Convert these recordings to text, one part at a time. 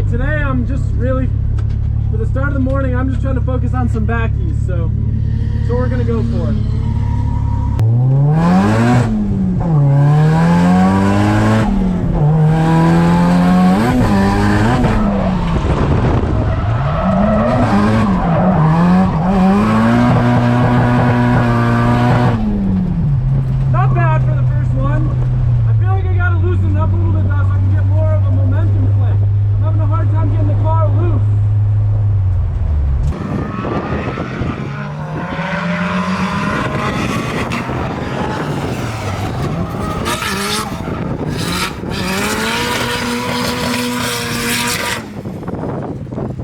Alright, today I'm just really, for the start of the morning, I'm just trying to focus on some backies, so that's what we're gonna go for.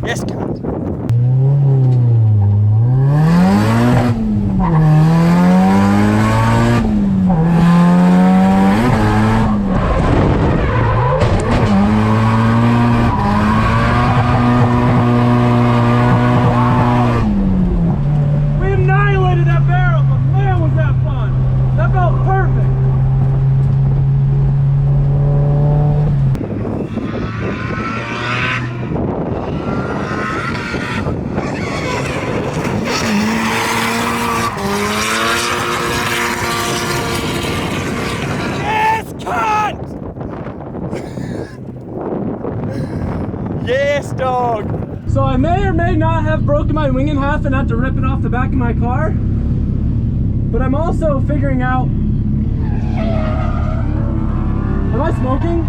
Yes, cunt. We annihilated that barrel, but man was that fun. That felt perfect. Yes, dog! So I may or may not have broken my wing in half and had to rip it off the back of my car. But I'm also figuring out... Am I smoking?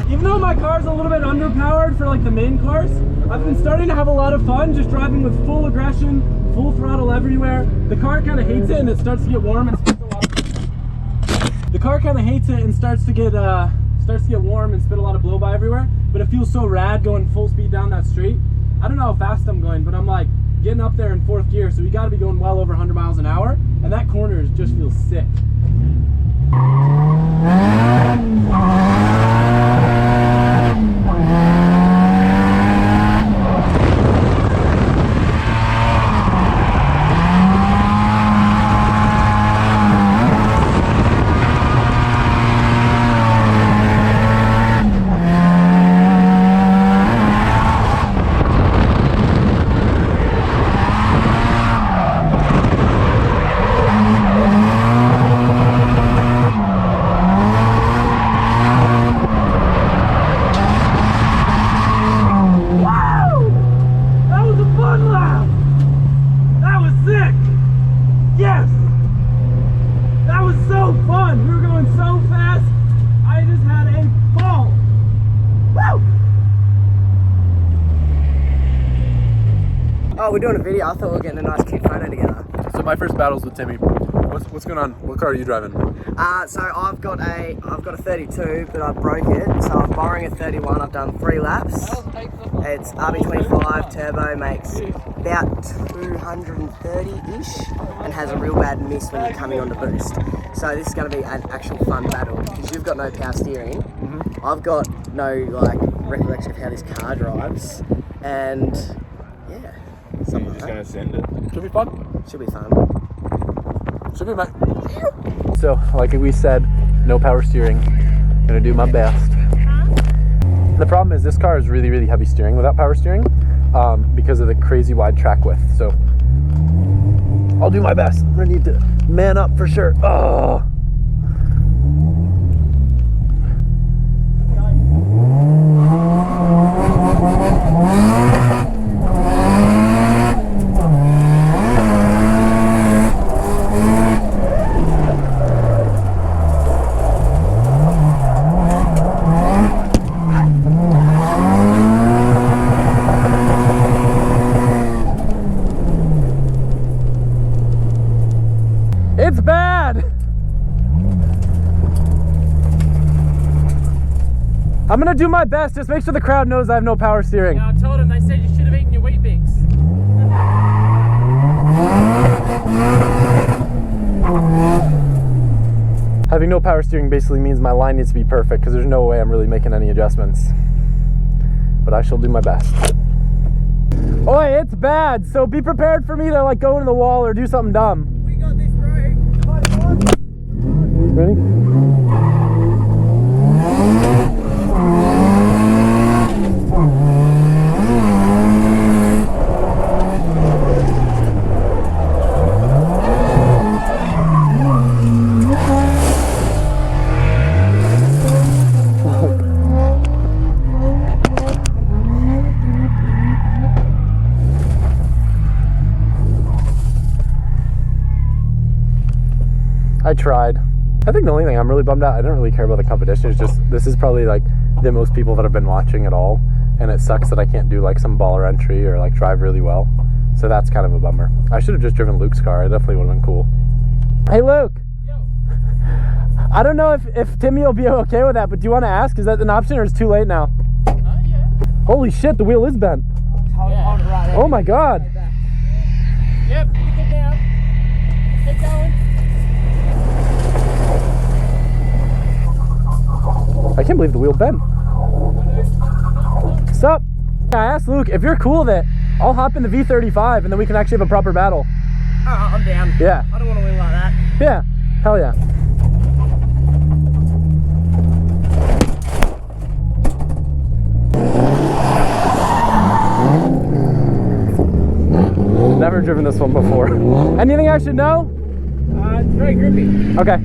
Even though my car's a little bit underpowered for like the main cars, I've been starting to have a lot of fun just driving with full aggression, full throttle everywhere. The car kind of hates it and it starts to get warm and spits a lot of... The car kind of hates it and starts to get warm and spit a lot of blow by everywhere, but it feels so rad going full speed down that street. I don't know how fast I'm going, but I'm like getting up there in 4th gear, so we got to be going well over 100 miles an hour, and that corner just feels sick. Oh, we're doing a video. I thought we were getting a nice cute photo together. So my first battle's with Timmy. What's going on? What car are you driving? So I've got a 32, but I broke it. So I'm borrowing a 31. I've done 3 laps. It's RB25 turbo, makes about 230-ish, and has a real bad miss when you're coming on the boost. So this is going to be an actual fun battle because you've got no power steering. I've got no like recollection of how this car drives, and yeah. So you're just gonna send it? Should be fun. Should be fun. Should be, mate. So, like we said, no power steering. Gonna do my best. The problem is this car is really, really heavy steering without power steering because of the crazy wide track width. So, I'll do my best. I'm gonna need to man up for sure. Oh. It's bad. I'm gonna do my best. Just make sure the crowd knows I have no power steering. Yeah, I told him. They said you should have eaten your Wheat Bix. Having no power steering basically means my line needs to be perfect because there's no way I'm really making any adjustments. But I shall do my best. Oi, it's bad. So be prepared for me to like go into the wall or do something dumb. We got this, bro. Ready? I tried. I think the only thing I'm really bummed out, I don't really care about the competition, it's just this is probably like the most people that have been watching at all, and it sucks that I can't do like some baller entry or like drive really well. So that's kind of a bummer. I should have just driven Luke's car. It definitely would have been cool. Hey Luke. Yo. I don't know if Timmy will be okay with that, but do you want to ask? Is that an option or is it too late now? Yeah. Holy shit, the wheel is bent. Hold it right there. Oh my god. Yep, pick it down. Keep going. I can't believe the wheel bent. Stop. I asked Luke, if you're cool with it, I'll hop in the V35 and then we can actually have a proper battle. Oh, I'm down. Yeah. I don't want to win like that. Yeah. Hell yeah. Never driven this one before. Anything I should know? It's very grippy. Okay.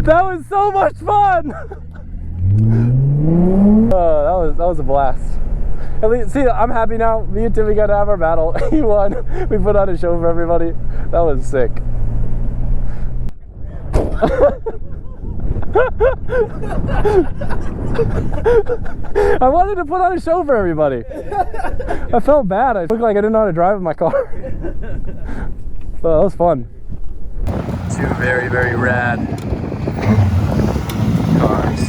That was so much fun! Oh, that was a blast. At least, see, I'm happy now. Me and Timmy got to have our battle. He won. We put on a show for everybody. That was sick. I wanted to put on a show for everybody. I felt bad. I looked like I didn't know how to drive in my car. So that was fun. Two very, very rad cars.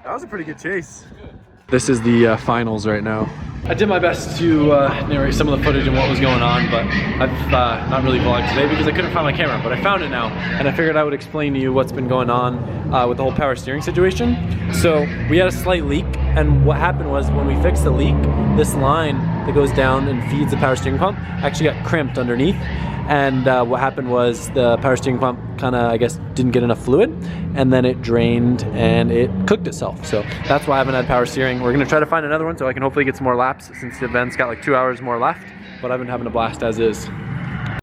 That was a pretty good chase. This is the finals right now. I did my best to narrate some of the footage and what was going on, but I've not really vlogged today because I couldn't find my camera, but I found it now, and I figured I would explain to you what's been going on with the whole power steering situation. So we had a slight leak and what happened was when we fixed the leak, this line that goes down and feeds the power steering pump actually got crimped underneath. And what happened was the power steering pump kind of, I guess, didn't get enough fluid, and then it drained and it cooked itself. So that's why I haven't had power steering. We're gonna try to find another one so I can hopefully get some more laps, since the event's got like 2 hours more left, but I've been having a blast as is.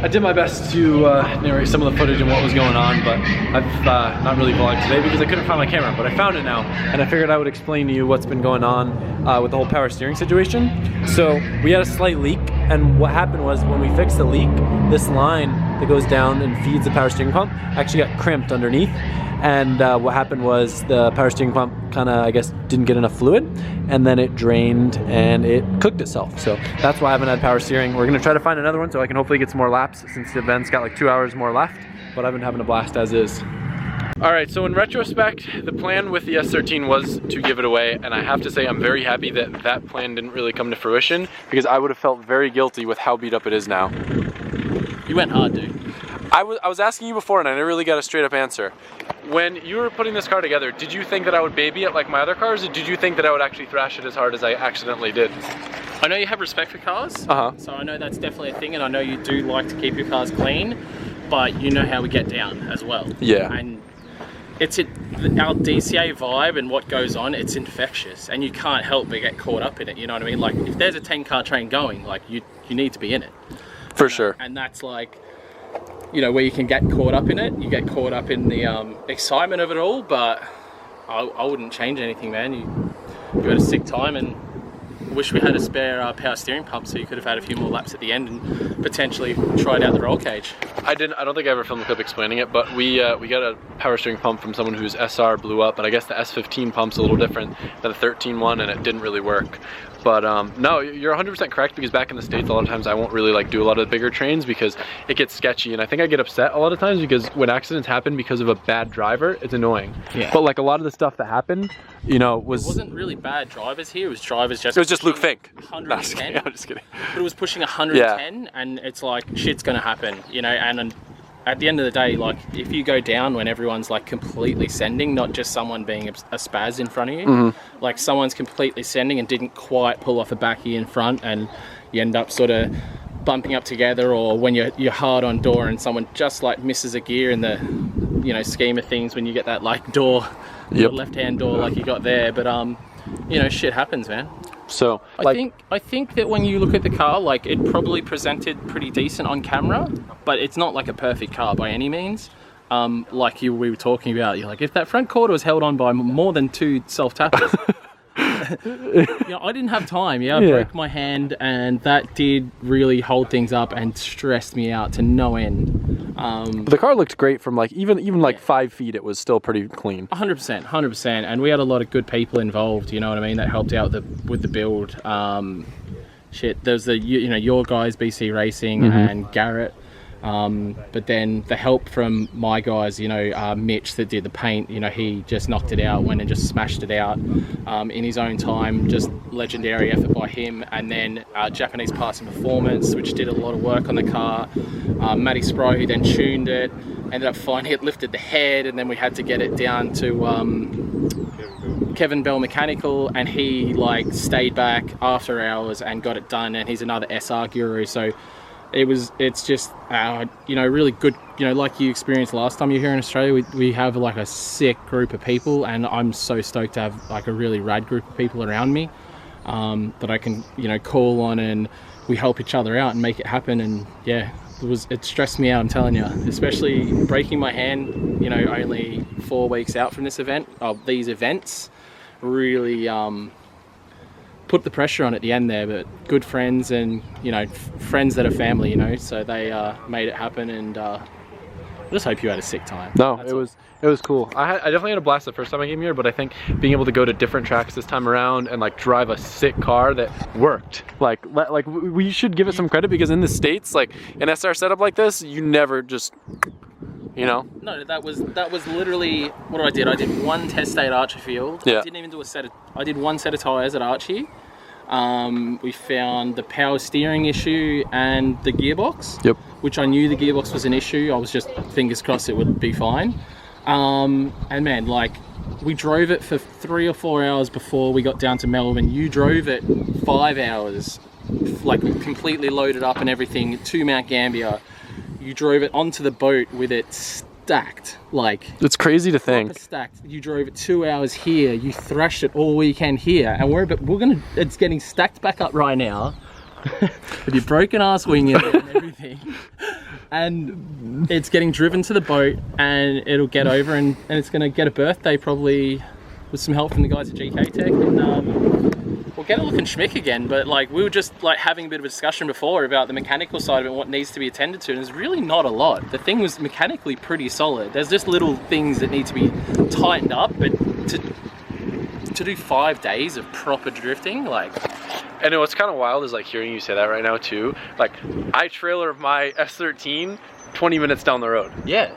I did my best to narrate some of the footage and what was going on, but I've not really vlogged today because I couldn't find my camera, but I found it now, and I figured I would explain to you what's been going on with the whole power steering situation. So we had a slight leak, and what happened was when we fixed the leak, this line that goes down and feeds the power steering pump actually got crimped underneath. And what happened was the power steering pump kind of, I guess, didn't get enough fluid, and then it drained and it cooked itself. So that's why I haven't had power steering. We're gonna try to find another one so I can hopefully get some more laps, since the event's got like 2 hours more left, but I've been having a blast as is. All right, so in retrospect, the plan with the S13 was to give it away, and I have to say I'm very happy that that plan didn't really come to fruition, because I would have felt very guilty with how beat up it is now. You went hard, dude. I was asking you before and I never really got a straight up answer. When you were putting this car together, did you think that I would baby it like my other cars, or did you think that I would actually thrash it as hard as I accidentally did? I know you have respect for cars, so I know that's definitely a thing, and I know you do like to keep your cars clean, but you know how we get down as well. Yeah. And it's our DCA vibe and what goes on, it's infectious, and you can't help but get caught up in it, you know what I mean? Like, if there's a 10-car train going, like, you need to be in it. For sure. And that's like, you know, where you can get caught up in it, you get caught up in the excitement of it all, but I wouldn't change anything, man. You had a sick time, and wish we had a spare power steering pump so you could have had a few more laps at the end and potentially tried out the roll cage. I don't think I ever filmed a clip explaining it, but we got a power steering pump from someone whose SR blew up, and I guess the S15 pump's a little different than the 13 one, and it didn't really work. But no, you're 100% correct, because back in the States, a lot of times I won't really like do a lot of the bigger trains because it gets sketchy, and I think I get upset a lot of times because when accidents happen because of a bad driver, it's annoying. Yeah. But like a lot of the stuff that happened, you know, it wasn't really bad drivers here. It was drivers just. It was just Luke Fink. 110. I'm just kidding. But it was pushing 110, yeah. And it's like shit's gonna happen, you know. And at the end of the day, like if you go down when everyone's like completely sending, not just someone being a spaz in front of you, like someone's completely sending and didn't quite pull off a backie in front, and you end up sort of bumping up together, or when you're hard on door and someone just like misses a gear in the, you know, scheme of things, when you get that like door, left-hand door like you got there. But you know, shit happens, man. So like, I think that when you look at the car, like it probably presented pretty decent on camera, but it's not like a perfect car by any means. Like we were talking about, you're like, if that front quarter was held on by more than 2 self-tappers, you know, I didn't have time. I broke my hand, and that did really hold things up and stressed me out to no end. The car looked great from like even like 5 feet. It was still pretty clean. 100%, and we had a lot of good people involved. You know what I mean? That helped out with the build. There's the your guys, BC Racing, and Garrett. But then the help from my guys, you know, Mitch that did the paint, you know, he just knocked it out, went and just smashed it out in his own time. Just legendary effort by him. And then Japanese Parts and Performance, which did a lot of work on the car. Matty Spry, who then tuned it, ended up finding it, lifted the head, and then we had to get it down to Kevin Bell Mechanical, and he like stayed back after hours and got it done, and he's another SR guru. So it's just you know, really good, you know, like you experienced last time you're here in Australia. We have like a sick group of people, and I'm so stoked to have like a really rad group of people around me that I can, you know, call on, and we help each other out and make it happen. And yeah, it stressed me out, I'm telling you, especially breaking my hand, you know, only 4 weeks out from these events really put the pressure on at the end there. But good friends, and you know, friends that are family, you know, so they made it happen, and I just hope you had a sick time. No, it was cool. I definitely had a blast the first time I came here, but I think being able to go to different tracks this time around and like drive a sick car that worked, like we should give it some credit, because in the States, like an SR setup like this, you never just, you know. No, that was literally what I did. I did 1 test day at Archie Field. Yeah. I didn't even do I did 1 set of tires at Archie. We found the power steering issue and the gearbox. Yep. Which I knew the gearbox was an issue. I was just fingers crossed it would be fine. And man, like we drove it for 3 or 4 hours before we got down to Melbourne. You drove it 5 hours, like completely loaded up and everything, to Mount Gambier. You drove it onto the boat with it stacked, like It's crazy to think. stacked. You drove it 2 hours here. You thrashed it all weekend here, and it's getting stacked back up right now. With your broken ass wing in it and everything. And it's getting driven to the boat, and it'll get over, and it's going to get a birthday probably with some help from the guys at GK Tech, and we'll get it looking schmick again. But like, we were just like having a bit of a discussion before about the mechanical side of it and what needs to be attended to, and there's really not a lot. The thing was mechanically pretty solid. There's just little things that need to be tightened up, but to do 5 days of proper drifting, like... And what's kind of wild is like hearing you say that right now too. Like, I trailer my S13 20 minutes down the road. Yeah.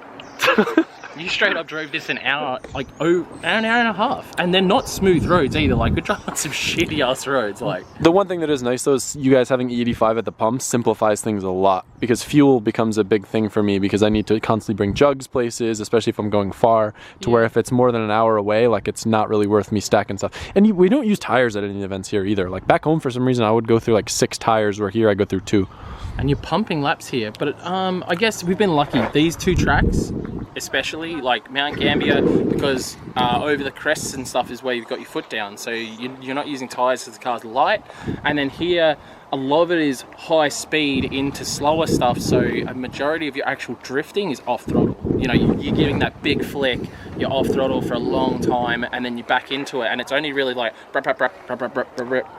You straight up drove this an hour, like an hour and a half, and they're not smooth roads either. Like, we're driving on some shitty ass roads. Like, The one thing that is nice though is you guys having E85 at the pump simplifies things a lot, because fuel becomes a big thing for me, because I need to constantly bring jugs places, especially if I'm going far, to where if it's more than an hour away, like, it's not really worth me stacking stuff. And we don't use tires at any events here either. Like, back home for some reason I would go through like 6 tires, where here I go through 2. and you're pumping laps here. But I guess we've been lucky. These 2 tracks, especially like Mount Gambier, because over the crests and stuff is where you've got your foot down, so you're not using tires because the car's light. And then here, a lot of it is high speed into slower stuff, so a majority of your actual drifting is off throttle. You know, you're giving that big flick, you're off throttle for a long time, and then you're back into it, and it's only really like,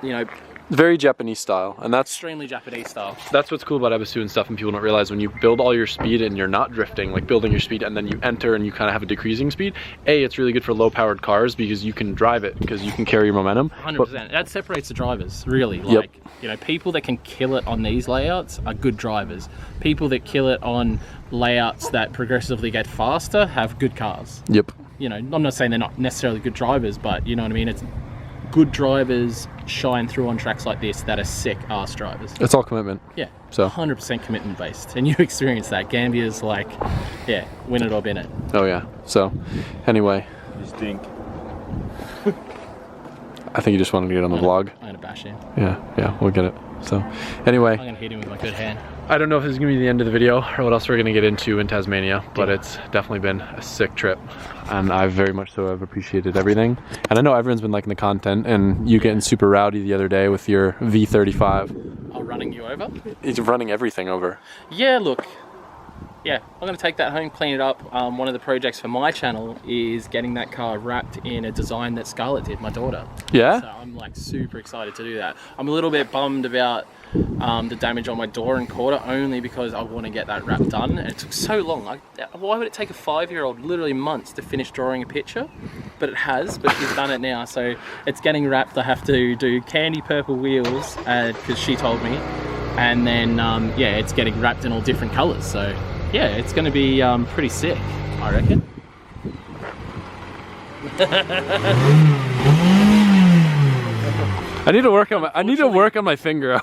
you know, Very Japanese style, and that's extremely Japanese style. That's what's cool about Ebisu and stuff, and people don't realize when you build all your speed and you're not drifting, like building your speed and then you enter and you kind of have a decreasing speed, it's really good for low powered cars because you can drive it, because you can carry your momentum. 100%. That separates the drivers, really. Like, you know, people that can kill it on these layouts are good drivers. People that kill it on layouts that progressively get faster have good cars. Yep. You know, I'm not saying they're not necessarily good drivers, but you know what I mean? It's good drivers shine through on tracks like this that are sick ass drivers. It's all commitment. Yeah, So 100% commitment based, and you experience that. Gambier's like, yeah, win it or bin it. Oh yeah. So anyway, You stink. I think you just wanted to get on the vlog. I'm gonna bash him. Yeah, we'll get it. So anyway, I'm gonna hit him with my good hand. I don't know if this is gonna be the end of the video or what else we're gonna get into in Tasmania, but it's definitely been a sick trip, and I very much so have appreciated everything. And I know everyone's been liking the content, and you getting super rowdy the other day with your V35. I'm running you over. He's running everything over. Yeah, look. Yeah, I'm going to take that home, clean it up. One of the projects for my channel is getting that car wrapped in a design that Scarlett did, my daughter. Yeah? So I'm like super excited to do that. I'm a little bit bummed about the damage on my door and quarter, only because I want to get that wrap done. And it took so long. Why would it take a 5-year-old literally months to finish drawing a picture? But it has, but she's done it now. So it's getting wrapped. I have to do candy purple wheels because she told me. And then, yeah, it's getting wrapped in all different colors. So yeah, it's going to be pretty sick, I reckon. I need to work on my finger.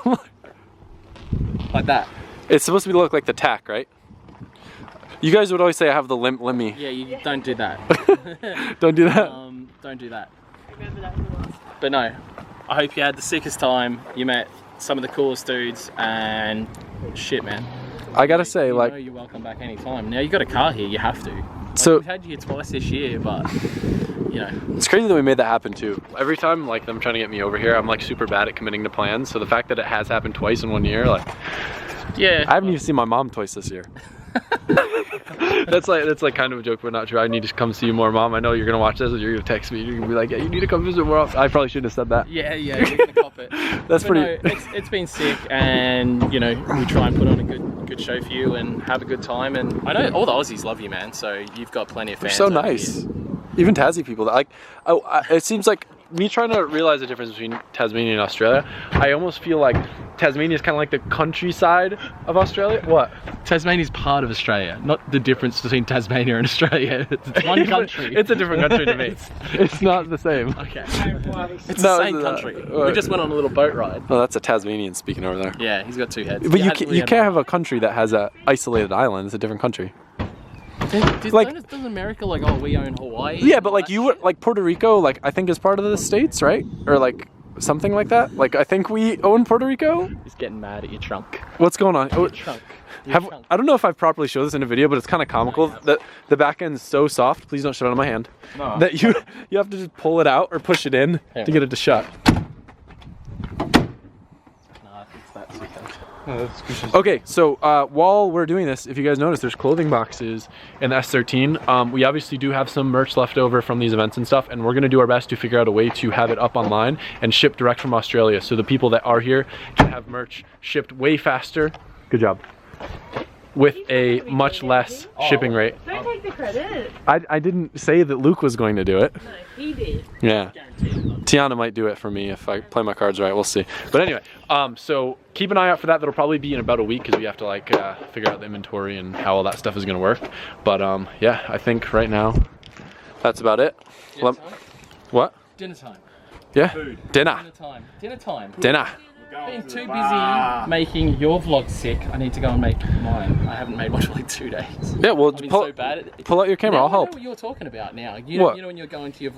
Like that. It's supposed to look like the tack, right? You guys would always say I have the limp limmy. Yeah, you don't do that. Don't do that. Don't do that. But no, I hope you had the sickest time. You met some of the coolest dudes, and shit, man. I gotta say, like, you're welcome back anytime. Now you got a car here, you have to. Like, so we've had you here twice this year, but you know, it's crazy that we made that happen too. Every time, like, them trying to get me over here, I'm like super bad at committing to plans. So the fact that it has happened twice in 1 year, like, yeah, I haven't even seen my mom twice this year. that's like kind of a joke, but not true. I need to come see you more, Mom. I know you're gonna watch this, and you're gonna text me. You're gonna be like, "Yeah, you need to come visit more often." I probably shouldn't have said that. Yeah, you're gonna cop it. That's but pretty. No, it's been sick, and you know, we try and put on a good show for you and have a good time. And I know all the Aussies love you, man. So you've got plenty of fans. They're so over nice. here. Even Tassie people, like, it seems like me trying to realize the difference between Tasmania and Australia. I almost feel like Tasmania is kind of like the countryside of Australia. What? Tasmania's part of Australia, not the difference between Tasmania and Australia. It's one country. It's a different country to me. It's not the same. Okay. It's the same country. We just went on a little boat ride. Oh, that's a Tasmanian speaking over there. Yeah, he's got 2 heads. But you can't have a country that has a isolated island. It's a different country. Like, doesn't America like, oh, we own Hawaii? yeah, but like like Puerto Rico, like I think is part of the States, right? Or like something like that. Like I think we own Puerto Rico. He's getting mad at your trunk. What's going on? Your trunk. I don't know if I've properly showed this in a video, but it's kind of comical that the back end's so soft. Please don't shut it on my hand. No. That you have to just pull it out or push it in to get it to shut. Okay, so while we're doing this, if you guys notice, there's clothing boxes in the S13. We obviously do have some merch left over from these events and stuff, and we're gonna do our best to figure out a way to have it up online and ship direct from Australia, so the people that are here can have merch shipped way faster. Good job. With a much less shipping rate. Don't take the credit. I didn't say that Luke was going to do it. No, he did. Yeah. Tiana might do it for me if I play my cards right. We'll see. But anyway, so keep an eye out for that. That'll probably be in about a week because we have to like figure out the inventory and how all that stuff is going to work. But yeah, I think right now that's about it. What? Dinner time. Yeah. Food. Dinner. Dinner time. Dinner time. Dinner. Been too busy making your vlog sick. I need to go and make mine. I haven't made one for like 2 days. Yeah, well, I've been so bad at it. Pull out your camera. I'll help. I know what you're talking about now. You know when you're going to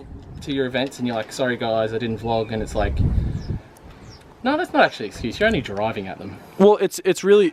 your events and you're like, sorry guys, I didn't vlog, and it's like, no, that's not actually an excuse. You're only driving at them. Well, it's really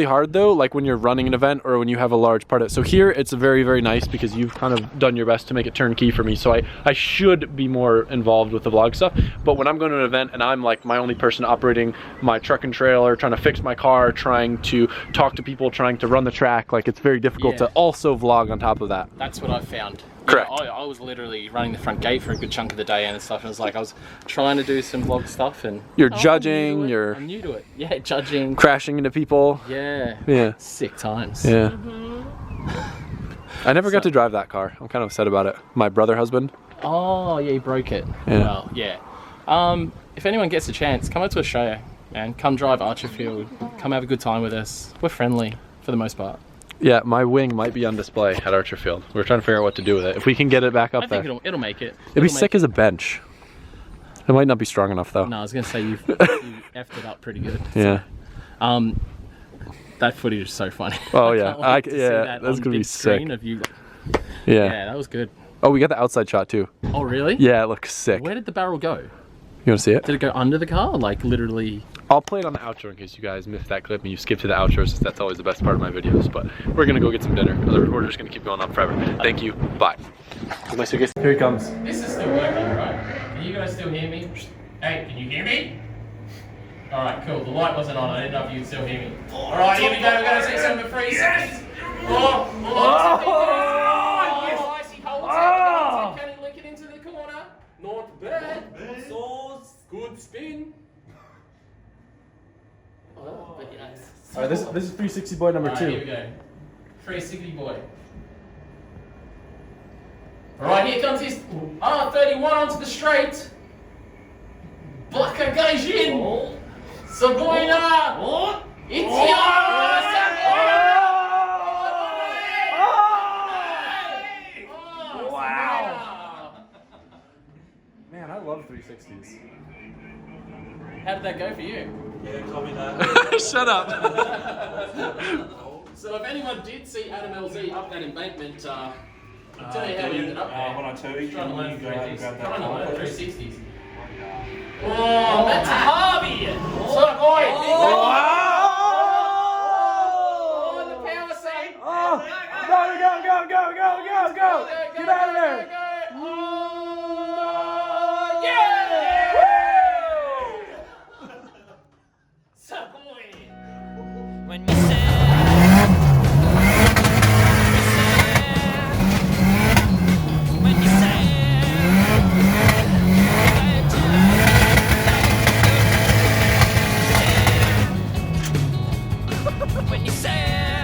hard though, like when you're running an event or when you have a large part of it. So here it's very, very nice because you've kind of done your best to make it turnkey for me. So I should be more involved with the vlog stuff. But when I'm going to an event and I'm like my only person operating my truck and trailer, trying to fix my car, trying to talk to people, trying to run the track, like it's very difficult to also vlog on top of that. That's what I've found. Correct. You know, I was literally running the front gate for a good chunk of the day and stuff, and it was like I was trying to do some vlog stuff and you're judging, I'm new to it. Yeah, judging, crashing into people. Yeah. Sick times. Yeah. I never got to drive that car. I'm kind of upset about it. My brother husband. Oh yeah, he broke it. Yeah. Well, yeah. If anyone gets a chance, come out to Australia and come drive Archerfield. Come have a good time with us. We're friendly for the most part. Yeah, my wing might be on display at Archerfield. We're trying to figure out what to do with it. If we can get it back up there. I think it'll make it. It'd be sick as a bench. It might not be strong enough though. No, I was gonna say you effed it up pretty good. Yeah. That footage is so funny. Oh yeah, that's gonna be sick. Of you. Yeah, that was good. Oh, we got the outside shot too. Oh really? Yeah, it looks sick. Where did the barrel go? You want to see it? Did it go under the car? Like literally? I'll play it on the outro in case you guys missed that clip and you skip to the outro, since that's always the best part of my videos. But we're gonna go get some dinner. The recorder's gonna keep going on forever. Thank you. Bye. My suitcase. Here he comes. This is still working, right? Can you guys still hear me? Hey, can you hear me? Alright, cool. The light wasn't on. I didn't know if you could still hear me. Alright, here we go. We're gonna see some for free. Yes! Icy cold. Can he lick it into the corner? Not bad. Sauce. Good spin. Oh, but yes. Alright, this is 360 boy number 2. Here we go. 360 boy. Alright, here comes his R31 onto the straight. Blacker Gaijin. Saboina. It's Wow. Man, I love 360s. How did that go for you? Yeah, copy that. Shut up. So if anyone did see Adam LZ up that embankment, I'll tell you how he ended up there. When I tell you, Trying to learn grab that 360s. Oh, that's Harvey! So, boy! Oh, the power save! Oh, go! Get out of there! Oh, yeah! So, boy! When we say when you say